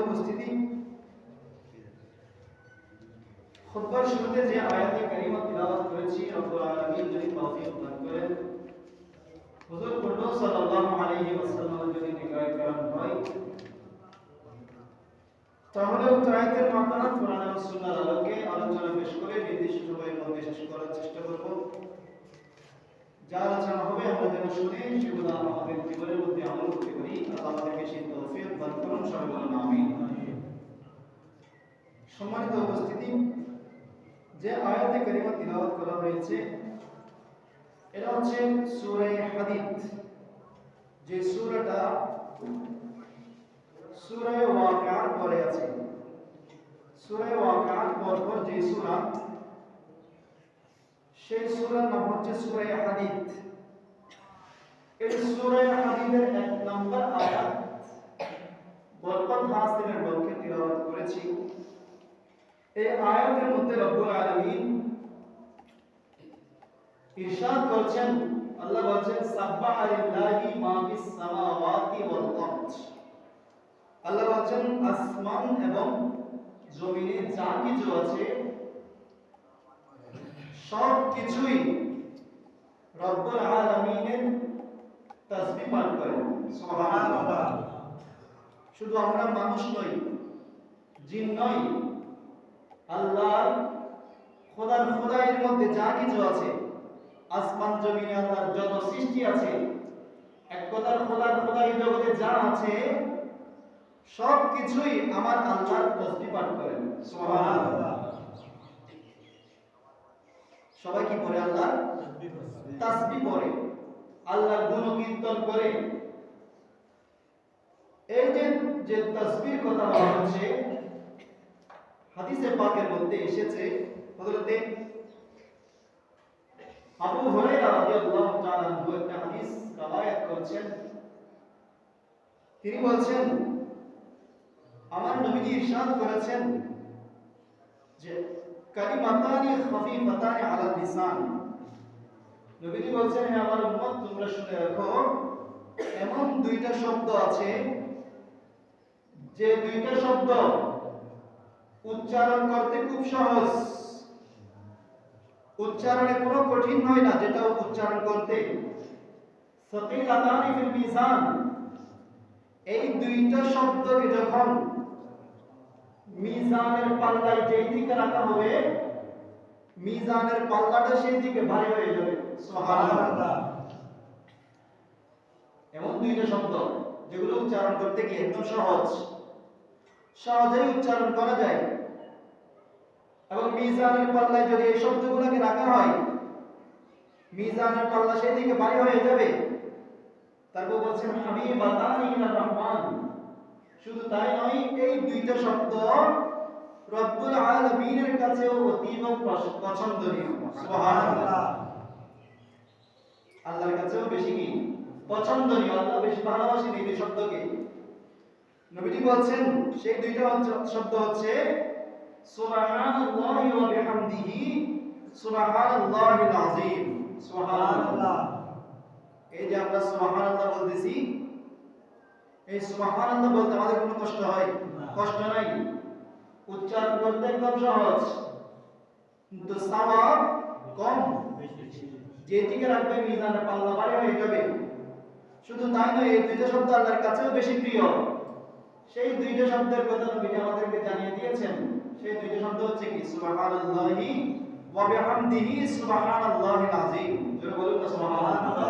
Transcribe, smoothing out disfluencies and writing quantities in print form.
উপস্থিতি, খুতবার শুরুতে যে আয়াতে কারিমা তিলাওয়াত করেছি রব্বুল আলামিন যদি তৌফিক দান করেন, হুজুর কুদ্দুস সাল্লাল্লাহু আলাইহি ওয়াসাল্লাম যদি নিগাহ করম হয়, তাহলে উক্ত আয়াতের মাধ্যমে কোরআন এবং সুন্নাহর আলোকে আলোচনা পেশ করে নির্দিষ্ট সময়ের মধ্যে শেষ করার চেষ্টা করব। যা আলোচনা হবে আমরা যেন শুনে সেগুলো আমাদের জীবনের মধ্যে আমল করতে পারি। আল্লাহ আমাদেরকে সেই তৌফিক দান করুন, সবাই বলুন আমিন। সম্মানিত উপস্থিতি, যে আয়াতে কারিমা তিলাওয়াত করা হয়েছে এটা হচ্ছে সূরা হাদীদ, যে সূরাটা সূরা ওয়াকিআর পরে আছে। সূরা ওয়াকিআর পরপর যে সূরা, সেই সূরার নাম হচ্ছে সূরা হাদীদ। এই সূরা হাদীদের 1 নম্বর আয়াত বরকত হাসিলের লক্ষ্যে তিলাওয়াত করেছি। এই আয়াতের মধ্যে রব্বুল আলামিন ইরশাদ করছেন, আল্লাহ বলছেন সাব্বাহা লিল্লাহি মা ফিস সামাওয়াতি ওয়াল আরদ। আল্লাহ বলছেন আসমান এবং জমিনে যা কিছু আছে সব কিছুই রব্বুল আলামিনের তাসবিহ পাঠ করে। সুবহানাল্লাহ। শুধু আমরা মানুষ নই, জিন নই, আল্লাহর খোদার মধ্যে যা কিছু আছে, আসমান জমিনে আল্লাহর যত সৃষ্টি আছে, এক কথার খোদাই জগতে যা আছে সব কিছুই আমার আল্লাহর তাসবিহ পাঠ করেন। সুবহানাল্লাহ। সবাই কি করে? আল্লাহর তাসবিহ পড়ে, আল্লাহর গুণকীর্তন করে। এই যে তাসবিহর কথা বলা হচ্ছে, হাদিসে পাকের মধ্যে এসেছে, হযরতে আবু হুরায়রা রাদিয়াল্লাহু তাআলা আনহু একটা হাদিস রওয়ায়াত করেছেন। তিনি বলছেন, আমার নবীজি ইরশাদ করেছেন যে কালিমাতানি খাফিফাতানি আলা লিসান। নবীজি বলছেন, হে আমার উম্মত, তোমরা শুনে রাখো, এমন দুইটা শব্দ আছে যে দুইটা শব্দ উচ্চারণ করতে খুব সহজ, উচ্চারণে কোনো কঠিন হয় না, যেটা উচ্চারণ করতে। সাকিলাতানি ফিল মিজান, এই দুইটা শব্দকে যখন মিজানের পাল্লায় যেই দিকে রাখা হবে, মিজানের পাল্লাটা সেই দিকে ভারী হয়ে যাবে। সুবহানাল্লাহ। এমন দুইটা শব্দ যেগুলো উচ্চারণ করতে গিয়ে একদম সহজেই উচ্চারণ করা যায়, এবং মিজানের পাল্লায় যদি এই শব্দগুলোকে রাখা হয়, মিজানের পাল্লা সেই দিকে ভারী হয়ে যাবে। তারপর বলছেন হাবিবাতানি ইলার রহমান। শুধু তাই নয়, এই দুইটা শব্দ রব্বুল আলামিনের কাছেও অতীব পছন্দনীয়। সুবহানাল্লাহ। আল্লাহর কাছেও বেশি কি পছন্দনীয়, আল্লাহ বেশি ভালোবাসেন এই দুই শব্দকে। নবীজি বলছেন সেই দুইটা শব্দ হচ্ছে সুবহানাল্লাহি ওয়া বিহামদিহি সুবহানাল্লাহিল আযীম। সুবহানাল্লাহ। এই যে আমরা সুবহানাল্লাহ বলতেছি, এই সুবহানাল্লাহ বলতে আমাদের কোনো কষ্ট হয়? কষ্ট নাই, উচ্চারণ করতে একদম সহজ, কিন্তু সওয়াব কম। যেদিকে রাখবে মিজানের পাল্লা ভারী হয়ে যাবে। শুধু তাই নয়, এই দুইটা শব্দ আল্লাহর কাছেও বেশি প্রিয়। সেই দুইটা শব্দের কথা নবী আমাদেরকে জানিয়ে দিয়েছেন। সেই দুইটা শব্দ হচ্ছে কি? সুবহানাল্লাহি ওয়া বিহামদিহি সুবহানাল্লাহিল আযীম। জোরে বলুন না সুবহানাল্লাহ।